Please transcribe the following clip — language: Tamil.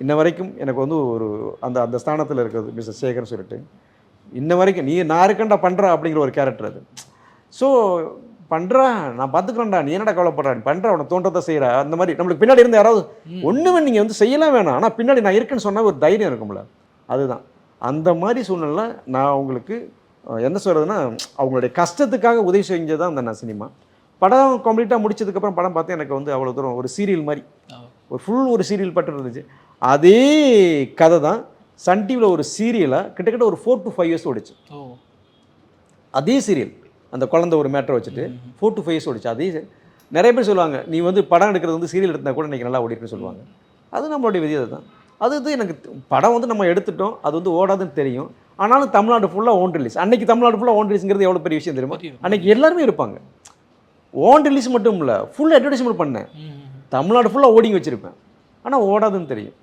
இன்ன வரைக்கும் எனக்கு வந்து ஒரு அந்த அந்த ஸ்தானத்தில் இருக்கிறது மிஸ்டர் சேகர்னு சொல்லிட்டு இன்ன வரைக்கும் நான் இருக்கேன்டா பண்ணுறா அப்படிங்கிற ஒரு கேரக்டர் அது. ஸோ பண்ணுறா நான் பார்த்துக்கிறேன்டா, நீ என்னடா கவலைப்படுறா, நீ பண்ணுறா, அவனை தோன்றதை செய்கிறா. அந்த மாதிரி நம்மளுக்கு பின்னாடி இருந்து யாராவது ஒன்றுமே நீங்கள் வந்து செய்யலாம் வேணாம், ஆனால் பின்னாடி நான் இருக்கேன்னு சொன்னால் ஒரு தைரியம் இருக்கும்ல, அதுதான். அந்த மாதிரி சூழ்நிலை நான் அவங்களுக்கு என்ன சொல்கிறதுனா, அவங்களுடைய கஷ்டத்துக்காக உதவி செஞ்சது தான் அந்த சினிமா. படம் கம்ப்ளீட்டாக முடிச்சதுக்கப்புறம் படம் பார்த்தேன், எனக்கு வந்து அவ்வளோ தூரம் ஒரு சீரியல் மாதிரி ஒரு சீரியல் பட்டு இருந்துச்சு. அதே கதை தான் சன் டிவியில் ஒரு சீரியலாக கிட்டத்தட்ட ஒரு 4 to 5 years ஓடிச்சு. அதே சீரியல் அந்த குழந்தை ஒரு மேட்டரை வச்சுட்டு 4 to 5 years ஓடிச்சு. அதே நிறைய பேர் சொல்லுவாங்க, நீ வந்து படம் எடுக்கிறது வந்து சீரியல் எடுத்தால் கூட இன்றைக்கி நல்லா ஓடிட்டுன்னு சொல்லுவாங்க. அது நம்மளுடைய விதியை தான். அது வந்து எனக்கு படம் வந்து நம்ம எடுத்துட்டோம், அது வந்து ஓடாதுன்னு தெரியும். ஆனாலும் தமிழ்நாடு ஃபுல்லாக ஓன் ரிலீஸ். அன்றைக்கி தமிழ்நாடு ஃபுல்லாக ஓன் ரிலீஸுங்கிறது எவ்வளோ பெரிய விஷயம் தெரியுமா? அன்றைக்கி எல்லாருமே இருப்பாங்க. ஓன் ரிலீஸ் மட்டும் இல்லை, ஃபுல் அட்வர்டைஸ்மெண்ட் பண்ணேன், தமிழ்நாடு ஃபுல்லாக ஓடிங்க வச்சுருப்பேன். ஆனால் ஓடாதுன்னு தெரியும்.